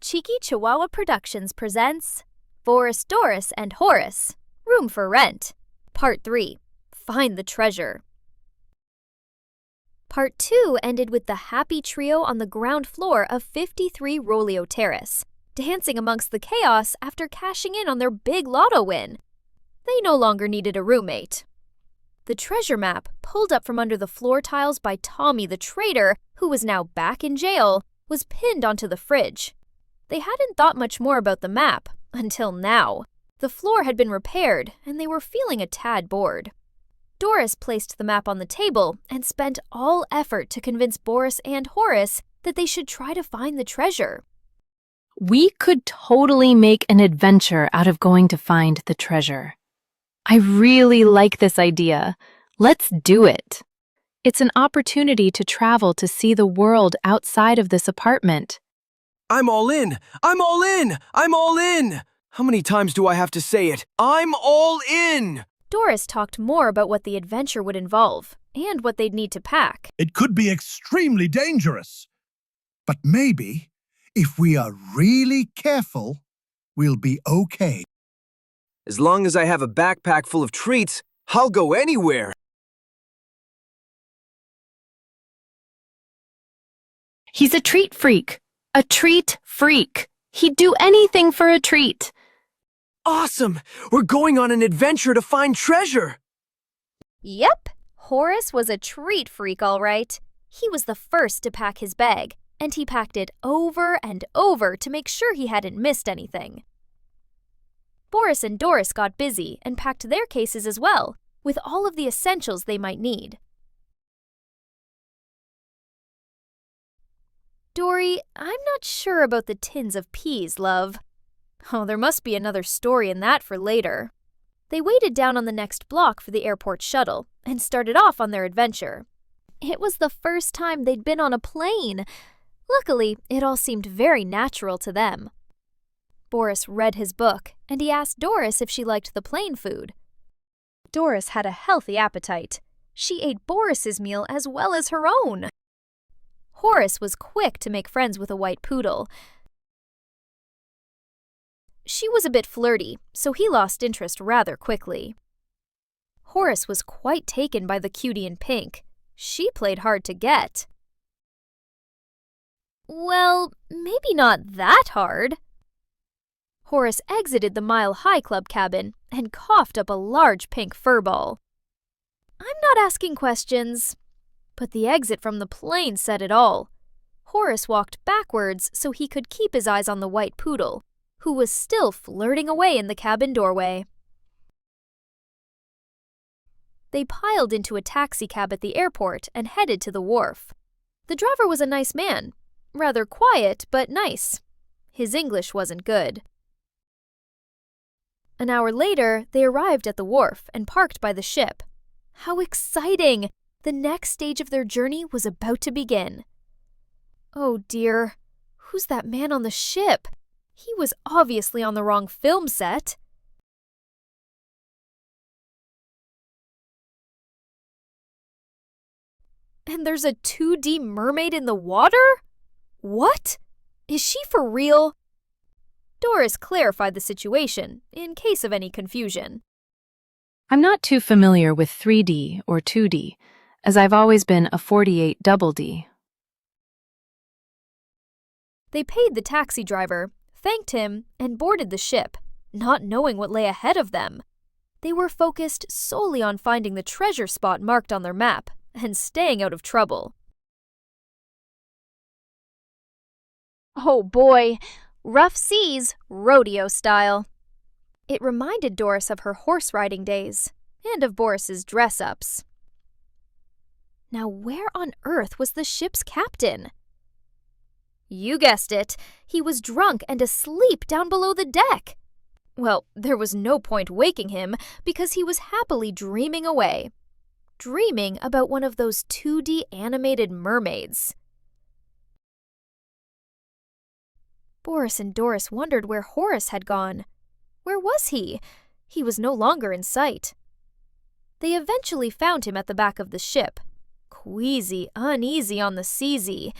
Cheeky-Chihuahua Productions presents Boris, Doris and Horis, Room for Rent, Part 3, Find the Treasure. Part 2 ended with the happy trio on the ground floor of 53 Rolio Terrace, dancing amongst the chaos after cashing in on their big lotto win. They no longer needed a roommate. The treasure map, pulled up from under the floor tiles by Tommy the traitor, who was now back in jail, was pinned onto the fridge. They hadn't thought much more about the map, until now. The floor had been repaired, and they were feeling a tad bored. Doris placed the map on the table and spent all effort to convince Boris and Horis that they should try to find the treasure. We could totally make an adventure out of going to find the treasure. I really like this idea. Let's do it. It's an opportunity to travel to see the world outside of this apartment. I'm all in! I'm all in! I'm all in! How many times do I have to say it? I'm all in! Doris talked more about what the adventure would involve and what they'd need to pack. It could be extremely dangerous. But maybe, if we are really careful, we'll be okay. As long as I have a backpack full of treats, I'll go anywhere! He's a treat freak. A treat freak. He'd do anything for a treat. Awesome! We're going on an adventure to find treasure! Yep, Horis was a treat freak, all right. He was the first to pack his bag, and he packed it over and over to make sure he hadn't missed anything. Boris and Doris got busy and packed their cases as well, with all of the essentials they might need. Dory, I'm not sure about the tins of peas, love. Oh, there must be another story in that for later. They waited down on the next block for the airport shuttle and started off on their adventure. It was the first time they'd been on a plane. Luckily, it all seemed very natural to them. Boris read his book, and he asked Doris if she liked the plane food. Doris had a healthy appetite. She ate Boris's meal as well as her own. Horis was quick to make friends with a white poodle. She was a bit flirty, so he lost interest rather quickly. Horis was quite taken by the cutie in pink. She played hard to get. Well, maybe not that hard. Horis exited the Mile High Club cabin and coughed up a large pink fur ball. I'm not asking questions. But the exit from the plane said it all. Horis walked backwards so he could keep his eyes on the white poodle, who was still flirting away in the cabin doorway. They piled into a taxicab at the airport and headed to the wharf. The driver was a nice man, rather quiet but nice. His English wasn't good. An hour later, they arrived at the wharf and parked by the ship. How exciting! The next stage of their journey was about to begin. Oh dear, who's that man on the ship? He was obviously on the wrong film set. And there's a 2D mermaid in the water? What? Is she for real? Doris clarified the situation, in case of any confusion. I'm not too familiar with 3D or 2D, as I've always been a 48 double D. They paid the taxi driver, thanked him, and boarded the ship, not knowing what lay ahead of them. They were focused solely on finding the treasure spot marked on their map and staying out of trouble. Oh boy, rough seas, rodeo style. It reminded Doris of her horse riding days and of Boris's dress-ups. Now, where on earth was the ship's captain? You guessed it. He was drunk and asleep down below the deck. Well, there was no point waking him because he was happily dreaming away. Dreaming about one of those 2D animated mermaids. Boris and Doris wondered where Horis had gone. Where was he? He was no longer in sight. They eventually found him at the back of the ship. Queasy, uneasy on the seasy.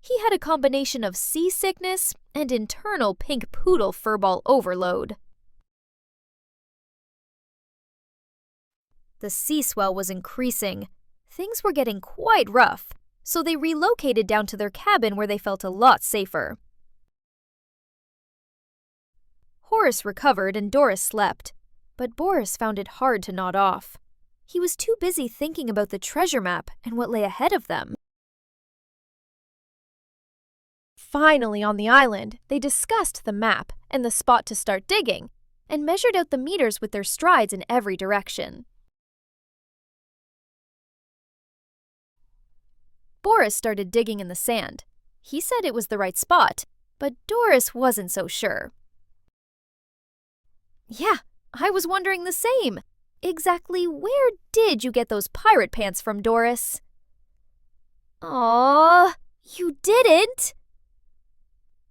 He had a combination of seasickness and internal pink poodle furball overload. The sea swell was increasing. Things were getting quite rough, so they relocated down to their cabin where they felt a lot safer. Horis recovered and Doris slept, but Boris found it hard to nod off. He was too busy thinking about the treasure map and what lay ahead of them. Finally, on the island, they discussed the map and the spot to start digging, and measured out the meters with their strides in every direction. Boris started digging in the sand. He said it was the right spot, but Doris wasn't so sure. Yeah, I was wondering the same. Exactly where did you get those pirate pants from, Doris? Aww, you didn't?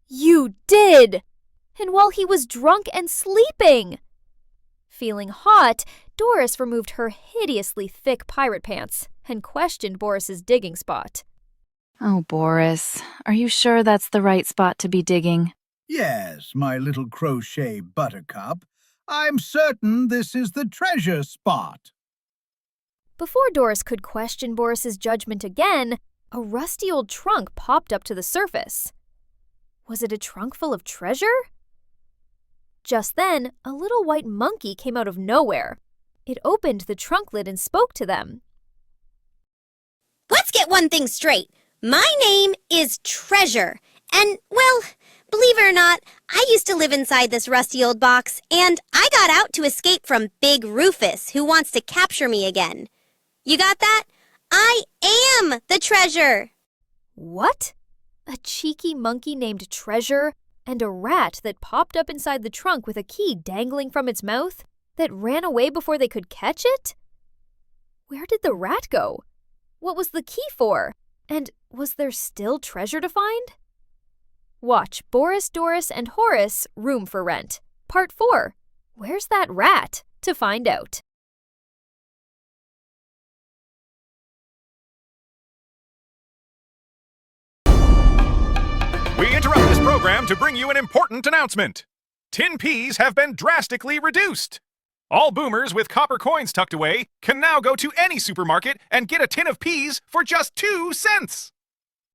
You did! And while he was drunk and sleeping! Feeling hot, Doris removed her hideously thick pirate pants and questioned Boris's digging spot. Oh, Boris, are you sure that's the right spot to be digging? Yes, my little crochet buttercup. I'm certain this is the treasure spot. Before Doris could question Boris's judgment again, a rusty old trunk popped up to the surface. Was it a trunk full of treasure? Just then, a little white monkey came out of nowhere. It opened the trunk lid and spoke to them. Let's get one thing straight. My name is Treasure, and, well, believe it or not, I used to live inside this rusty old box, and I got out to escape from Big Rufus, who wants to capture me again. You got that? I am the treasure! What? A cheeky monkey named Treasure and a rat that popped up inside the trunk with a key dangling from its mouth that ran away before they could catch it? Where did the rat go? What was the key for? And was there still treasure to find? Watch Boris, Doris and Horis, Room for Rent, Part 4. Where's that rat? To find out. We interrupt this program to bring you an important announcement. Tin peas have been drastically reduced. All boomers with copper coins tucked away can now go to any supermarket and get a tin of peas for just 2 cents.